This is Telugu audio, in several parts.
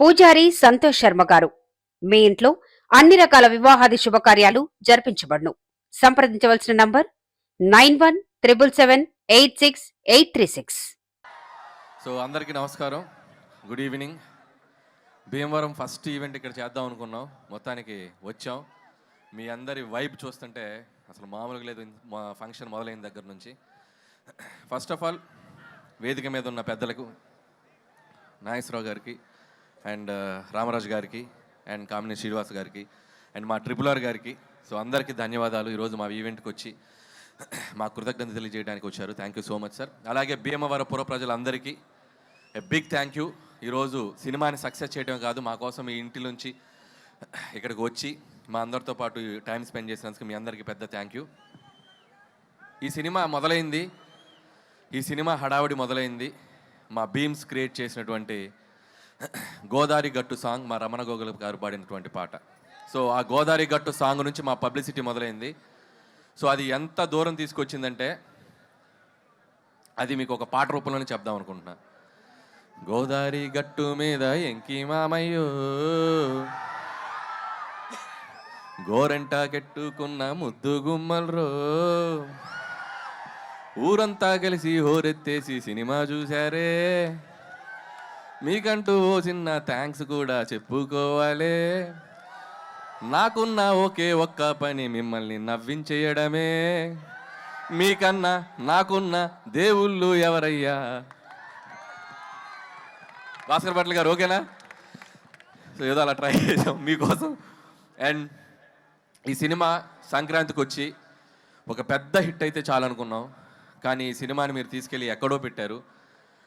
పూజారి సంతోష్ శర్మ గారు. మీ ఇంట్లో అన్ని రకాల వివాహాది శుభకార్యాలు జరిపించబడును. సంప్రదించవలసిన నంబర్ 9177786836. సో అందరికీ నమస్కారం, good evening. Bhimavaram first event ఇక్కడ చేద్దాం అనుకున్నాం, మొత్తానికి వచ్చాం. మీ అందరి వైబ్ చూస్తుంటే అసలు మామూలుగా లేదు మా ఫంక్షన్ మొదలైన దగ్గర నుంచి. ఫస్ట్ ఆఫ్ ఆల్ వేదిక మీద ఉన్న పెద్దలకు, నాగేశ్వరరావు గారికి అండ్ రామరాజు గారికి అండ్ కామినేని శ్రీనివాస్ గారికి అండ్ మా ట్రిపుల్ గారికి, సో అందరికీ ధన్యవాదాలు. ఈరోజు మా ఈవెంట్కి వచ్చి మా కృతజ్ఞత తెలియజేయడానికి వచ్చారు. Thank you so much sir. అలాగే భీమవరం పుర ప్రజలందరికీ బిగ్ థ్యాంక్ యూ. ఈరోజు సినిమాని సక్సెస్ చేయడం కాదు, మా కోసం ఈ ఇంటి నుంచి ఇక్కడికి వచ్చి మా అందరితో పాటు టైం స్పెండ్ చేసినందుకు మీ అందరికీ పెద్ద థ్యాంక్ యూ. ఈ సినిమా మొదలైంది, ఈ సినిమా హడావుడి మొదలైంది మా బీమ్స్ క్రియేట్ చేసినటువంటి గోదారి గట్టు సాంగ్, మా రమణ గోగుల గారు పాడినటువంటి పాట. సో ఆ గోదారి గట్టు సాంగ్ నుంచి మా పబ్లిసిటీ మొదలైంది. సో అది ఎంత దూరం తీసుకొచ్చిందంటే అది మీకు ఒక పాట రూపంలోనే చెప్దాం అనుకుంటున్నా. గోదారి గట్టు మీద ఎంకి మామయ్యో, గోరంట కెట్టుకున్న ముద్దు గుమ్మల్రో, ఊరంతా కలిసి హోరెత్తేసి సినిమా చూశారే, మీకంటూ ఓ చిన్న థ్యాంక్స్ కూడా చెప్పుకోవాలే, నాకున్న ఒకే ఒక్క పని మిమ్మల్ని నవ్వించేయడమే, మీకన్నా నాకున్న దేవుళ్ళు ఎవరయ్యా. భాస్కర్ భట్ల గారు ఓకేనా? సో ఏదో అలా ట్రై చేసాం మీకోసం. అండ్ ఈ సినిమా సంక్రాంతికి వచ్చి ఒక పెద్ద హిట్ అయితే చాలనుకున్నాం, కానీ ఈ సినిమాని మీరు తీసుకెళ్ళి ఎక్కడో పెట్టారు.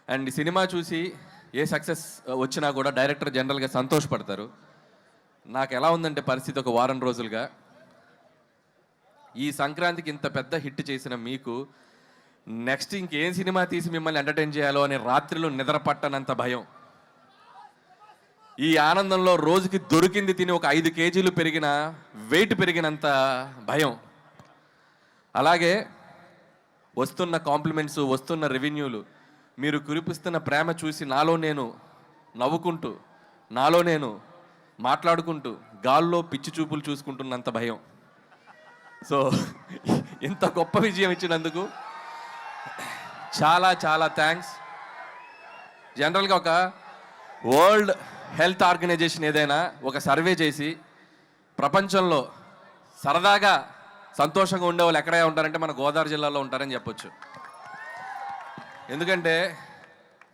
అండ్ ఈ సినిమా చూసి ఏ సక్సెస్ వచ్చినా కూడా డైరెక్టర్ జనరల్గా సంతోషపడతారు. నాకు ఎలా ఉందంటే పరిస్థితి, ఒక వారం రోజులుగా ఈ సంక్రాంతికి ఇంత పెద్ద హిట్ చేసిన మీకు నెక్స్ట్ ఇంకేం సినిమా తీసి మిమ్మల్ని ఎంటర్టైన్ చేయాలో అనే రాత్రిలో నిద్ర పట్టనంత భయం. ఈ ఆనందంలో రోజుకి దొరికింది తిని ఒక 5 కేజీలు పెరిగిన వెయిట్ పెరిగినంత భయం. అలాగే వస్తున్న కాంప్లిమెంట్స్, వస్తున్న రెవెన్యూలు, మీరు కురిపిస్తున్న ప్రేమ చూసి నాలో నేను నవ్వుకుంటూ, నాలో నేను మాట్లాడుకుంటూ గాల్లో పిచ్చి చూపులు చూసుకుంటున్నంత భయం. సో ఇంత గొప్ప విజయం ఇచ్చినందుకు చాలా చాలా థ్యాంక్స్. జనరల్గా ఒక వరల్డ్ హెల్త్ ఆర్గనైజేషన్ ఏదైనా ఒక సర్వే చేసి ప్రపంచంలో సరదాగా సంతోషంగా ఉండేవాళ్ళు ఎక్కడే ఉంటారంటే మన గోదావరి జిల్లాలో ఉంటారని చెప్పొచ్చు. ఎందుకంటే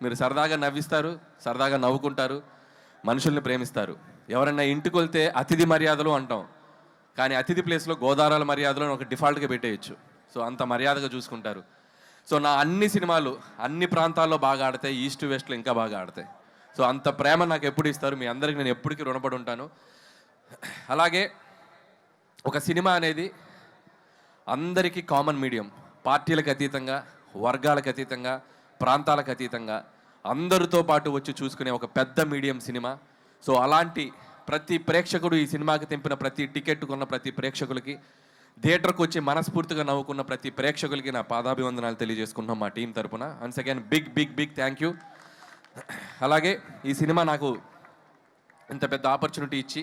మీరు సరదాగా నవ్విస్తారు, సరదాగా నవ్వుకుంటారు, మనుషుల్ని ప్రేమిస్తారు. ఎవరన్నా ఇంటికి వెళ్తే అతిథి మర్యాదలు అంటాం, కానీ అతిథి ప్లేస్లో గోదావరి మర్యాదలు అని ఒక డిఫాల్ట్గా పెట్టేయచ్చు. సో అంత మర్యాదగా చూసుకుంటారు. సో నా అన్ని సినిమాలు అన్ని ప్రాంతాల్లో బాగా ఆడతాయి, ఈస్ట్ వెస్ట్లో ఇంకా బాగా ఆడతాయి. సో అంత ప్రేమ నాకు ఎప్పుడు ఇస్తారు, మీ అందరికి నేను ఎప్పటికీ రుణపడి ఉంటాను. అలాగే ఒక సినిమా అనేది అందరికీ కామన్ మీడియం, పార్టీలకు అతీతంగా, వర్గాలకు అతీతంగా, ప్రాంతాలకు అతీతంగా అందరితో పాటు వచ్చి చూసుకునే ఒక పెద్ద మీడియం సినిమా. సో అలాంటి ప్రతి ప్రేక్షకుడు, ఈ సినిమాకి తెంపిన ప్రతి టికెట్ కొన్న ప్రతి ప్రేక్షకులకి, థియేటర్కి వచ్చి మనస్ఫూర్తిగా నవ్వుకున్న ప్రతి ప్రేక్షకులకి నా పాదాభివందనాలు తెలియజేసుకుంటున్నాం మా టీం తరపున. Once again big big big thank you. అలాగే ఈ సినిమా నాకు ఇంత పెద్ద ఆపర్చునిటీ ఇచ్చి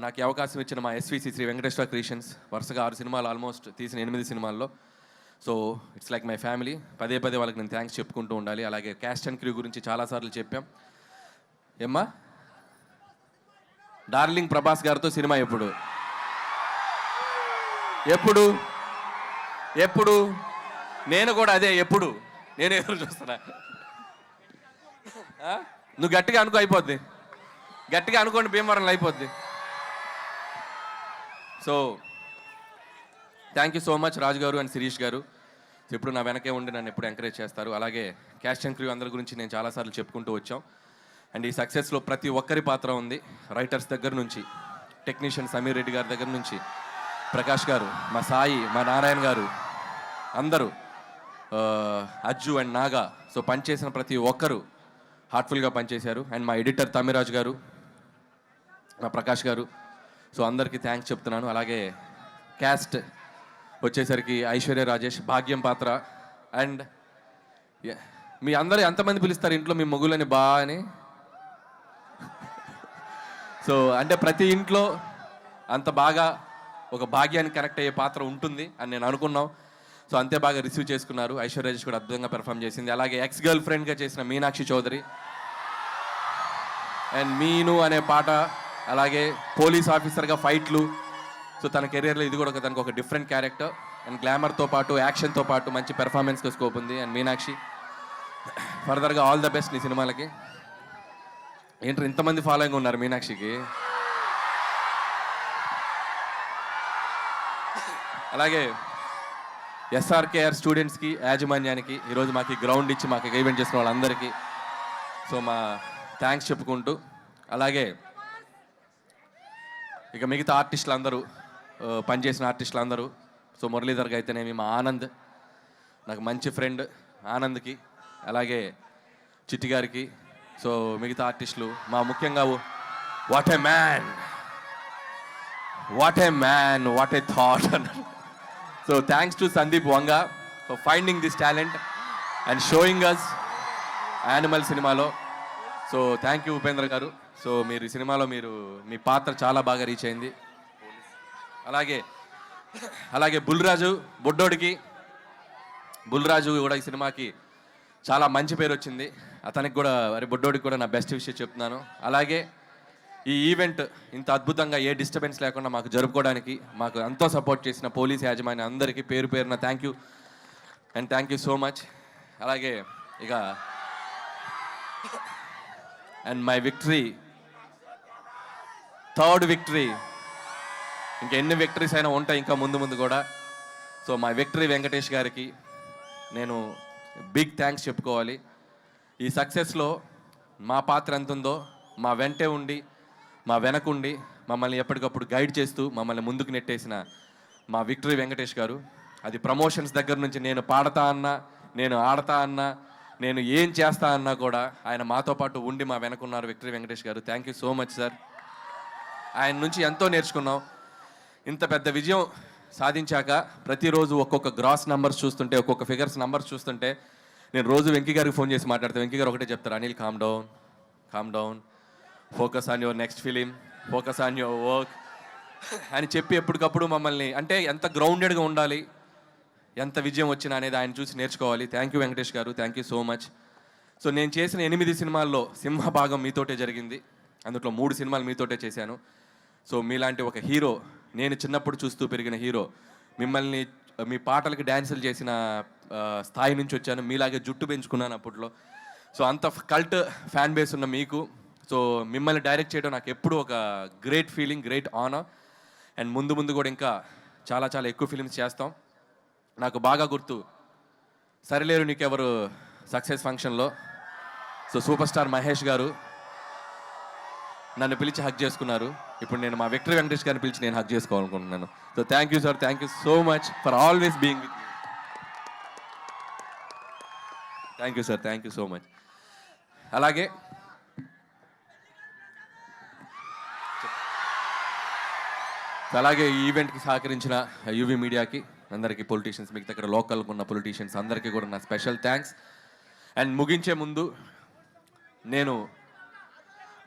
నాకు ఈ అవకాశం ఇచ్చిన మా ఎస్విసి శ్రీ వెంకటేశ్వర క్రియేషన్స్, వరుసగా 6 సినిమాలు ఆల్మోస్ట్ తీసిన 8 సినిమాల్లో. So it's like my family. పదే పదే వాళ్ళకి నేను థ్యాంక్స్ చెప్పుకుంటూ ఉండాలి. అలాగే క్యాస్ట్ అండ్ క్రూ గురించి చాలాసార్లు చెప్పాం. ఏమ్మా డార్లింగ్ ప్రభాస్ గారితో సినిమా ఎప్పుడు ఎప్పుడు ఎప్పుడు నేను కూడా అదే ఎప్పుడు నేను ఎదురు చూస్తున్నా. నువ్వు గట్టిగా అనుకో, అయిపోద్ది. గట్టిగా అనుకోండి, భీమవరంలో అయిపోద్ది. So thank you so much Raju garu and Sirish గారు. ఎప్పుడు నా వెనకే ఉండి నన్ను ఎప్పుడు ఎంకరేజ్ చేస్తారు. అలాగే క్యాస్ట్ అండ్ క్రూ అందరి గురించి నేను చాలాసార్లు చెప్పుకుంటూ వచ్చాం. అండ్ ఈ సక్సెస్లో ప్రతి ఒక్కరి పాత్ర ఉంది. రైటర్స్ దగ్గర నుంచి, టెక్నీషియన్ సమీర్ రెడ్డి గారి దగ్గర నుంచి, ప్రకాష్ గారు, మా సాయి, మా నారాయణ గారు, అందరూ, అజ్జు అండ్ నాగా. సో పనిచేసిన ప్రతి ఒక్కరు హార్ట్ఫుల్గా పనిచేశారు. అండ్ మా ఎడిటర్ తమిరాజ్ గారు, మా ప్రకాష్ గారు. సో అందరికీ థ్యాంక్స్ చెప్తున్నాను. అలాగే క్యాస్ట్ వచ్చేసరికి ఐశ్వర్య రాజేష్, భాగ్యం పాత్ర. అండ్ మీ అందరూ ఎంతమంది పిలుస్తారు ఇంట్లో మీ మొగులని బా అని? సో అంటే ప్రతి ఇంట్లో అంత బాగా ఒక భాగ్యానికి కనెక్ట్ అయ్యే పాత్ర ఉంటుంది అని నేను అనుకున్నాం. సో అంతే బాగా రిసీవ్ చేసుకున్నారు. ఐశ్వర్య రాజేష్ కూడా అద్భుతంగా పెర్ఫామ్ చేసింది. అలాగే ఎక్స్ గర్ల్ ఫ్రెండ్గా చేసిన మీనాక్షి చౌదరి అండ్ మీను అనే పాట, అలాగే పోలీస్ ఆఫీసర్గా ఫైట్లు. సో తన కెరీర్లో ఇది కూడా తనకు ఒక డిఫరెంట్ క్యారెక్టర్ అండ్ గ్లామర్తో పాటు యాక్షన్తో పాటు మంచి పెర్ఫార్మెన్స్కి స్కోప్ ఉంది. అండ్ మీనాక్షి ఫర్దర్గా ఆల్ ద బెస్ట్ నీ సినిమాలకి. ఏంటో ఇంతమంది ఫాలోయింగ్ ఉన్నారు మీనాక్షికి. అలాగే ఎస్ఆర్కేఆర్ స్టూడెంట్స్కి, యాజమాన్యానికి, ఈరోజు మాకు గ్రౌండ్ ఇచ్చి మాకు ఈవెంట్ చేసిన వాళ్ళందరికీ సో మా థ్యాంక్స్ చెప్పుకుంటూ, అలాగే ఇక మిగతా ఆర్టిస్టులు అందరూ, పనిచేసిన ఆర్టిస్టులు అందరూ, సో మురళీధర్కి అయితేనేమి, మా ఆనంద్ నాకు మంచి ఫ్రెండ్ ఆనంద్కి, అలాగే చిట్టి గారికి, సో మిగతా ఆర్టిస్టులు, మా ముఖ్యంగా what a man, what a man, what a thought అన్నారు. So thanks to Sandeep Vanga for finding this talent and showing us Animal సినిమాలో. So thank you Upendra garu. So మీరు ఈ సినిమాలో మీ పాత్ర చాలా బాగా రీచ్ అయింది. అలాగే బుల్రాజు బుల్రాజు కూడా ఈ సినిమాకి చాలా మంచి పేరు వచ్చింది. అతనికి కూడా బుడ్డోడికి కూడా నా బెస్ట్ విషయం చెప్తున్నాను. అలాగే ఈ ఈవెంట్ ఇంత అద్భుతంగా ఏ డిస్టర్బెన్స్ లేకుండా మాకు జరుపుకోవడానికి మాకు ఎంతో సపోర్ట్ చేసిన పోలీస్ యాజమాన్యం అందరికీ పేరు పేరున thank you and thank you so much. అలాగే ఇక and my victory, third victory, ఇంకా ఎన్ని విక్టరీస్ అయినా ఉంటాయి ఇంకా ముందు కూడా. సో మై విక్టరీ వెంకటేష్ గారికి నేను బిగ్ థ్యాంక్స్ చెప్పుకోవాలి. ఈ సక్సెస్లో మా పాత్ర ఎంత ఉందో మా వెంటే ఉండి, మా వెనకుండి, మమ్మల్ని ఎప్పటికప్పుడు గైడ్ చేస్తూ మమ్మల్ని ముందుకు నెట్టేసిన మా విక్టరీ వెంకటేష్ గారు. అది ప్రమోషన్స్ దగ్గర నుంచి నేను పాడతా అన్నా, నేను ఆడతా అన్నా, నేను ఏం చేస్తా అన్నా కూడా ఆయన మాతో పాటు ఉండి మా వెనకున్నారు విక్టరీ వెంకటేష్ గారు. Thank you so much sir. ఆయన నుంచి ఎంతో నేర్చుకున్నాం. ఇంత పెద్ద విజయం సాధించాక ప్రతిరోజు ఒక్కొక్క గ్రాస్ నంబర్స్ చూస్తుంటే, ఒక్కొక్క ఫిగర్స్ నంబర్స్ చూస్తుంటే నేను రోజు వెంకీ గారికి ఫోన్ చేసి మాట్లాడతాను. వెంకీ గారు ఒకటే చెప్తారు, Anil calm down, focus on your next film, focus on your work అని చెప్పి ఎప్పటికప్పుడు మమ్మల్ని, అంటే ఎంత గ్రౌండెడ్గా ఉండాలి, ఎంత విజయం వచ్చినా అనేది ఆయన చూసి నేర్చుకోవాలి. థ్యాంక్ యూ వెంకటేష్ గారు, thank you so much. So నేను చేసిన 8 సినిమాల్లో సింహభాగం మీతోటే జరిగింది. అందులో 3 సినిమాలు మీతోటే చేశాను. సో మీలాంటి ఒక హీరో, నేను చిన్నప్పుడు చూస్తూ పెరిగిన హీరో, మిమ్మల్ని మీ పాటలకి డ్యాన్సులు చేసిన స్థాయి నుంచి వచ్చాను. మీలాగే జుట్టు పెంచుకున్నాను అప్పట్లో. సో అంత కల్ట్ ఫ్యాన్ బేస్ ఉన్న మీకు, సో మిమ్మల్ని డైరెక్ట్ చేయడం నాకు ఎప్పుడు ఒక great feeling, great honour. And ముందు కూడా ఇంకా చాలా చాలా ఎక్కువ ఫిలిమ్స్ చేస్తాం. నాకు బాగా గుర్తు, సరిలేరు నీకెవరు సక్సెస్ ఫంక్షన్లో సో సూపర్ స్టార్ మహేష్ గారు నన్ను పిలిచి హగ్ చేసుకున్నారు. ఇప్పుడు నేను మా విక్టరీ వెంకటేష్ గారిని పిలిచి నేను హగ్ చేసుకోవాలనుకుంటున్నాను. So thank you sir, thank you so much for always being with me. Thank you sir, thank you so much. అలాగే ఈ ఈవెంట్కి సహకరించిన యూవీ మీడియాకి అందరికీ, పొలిటీషియన్స్, మీకు దగ్గర లోకల్గా ఉన్న పొలిటీషియన్స్ అందరికీ కూడా నా స్పెషల్ థ్యాంక్స్. అండ్ ముగించే ముందు నేను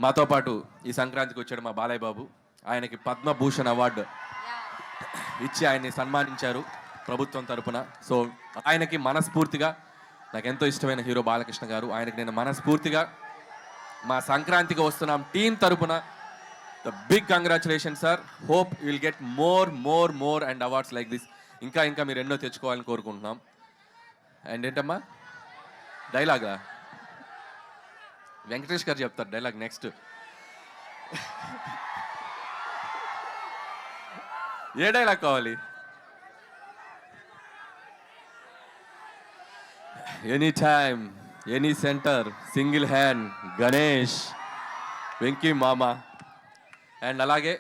మాతో పాటు ఈ సంక్రాంతికి వచ్చాడు మా బాలయ్య బాబు. ఆయనకి పద్మభూషణ్ అవార్డు ఇచ్చి ఆయన్ని సన్మానించారు ప్రభుత్వం తరపున. సో ఆయనకి మనస్ఫూర్తిగా, నాకు ఎంతో ఇష్టమైన హీరో బాలకృష్ణ గారు, ఆయనకి నేను మనస్ఫూర్తిగా మా సంక్రాంతికి వస్తున్నాం టీం తరపున the big congratulation sir. Hope you will get more and awards like this. ఇంకా మీరు ఎన్నో తెచ్చుకోవాలని కోరుకుంటున్నాం. అండ్ ఏంటమ్మా డైలాగా వెంకటేష్ గారు చెప్తారు డైలాగ్ నెక్స్ట్. ఏ డైలాగ్ కావాలి? Any time, any centre, single hand, Ganesh, Venky మామ. అండ్ అలాగే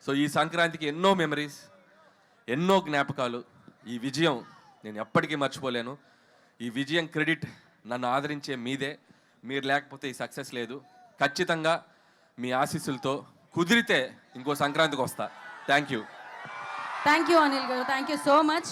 సో ఈ సంక్రాంతికి ఎన్నో మెమరీస్, ఎన్నో జ్ఞాపకాలు. ఈ విజయం నేను ఎప్పటికీ మర్చిపోలేను. ఈ విజయం క్రెడిట్ నన్ను ఆదరించే మీదే. మీరు లేకపోతే ఈ సక్సెస్ లేదు. ఖచ్చితంగా మీ ఆశీస్సులతో కుదిరితే ఇంకో సంక్రాంతికి వస్తా. థ్యాంక్ యూ అనిల్ గారు, థ్యాంక్ యూ సో మచ్.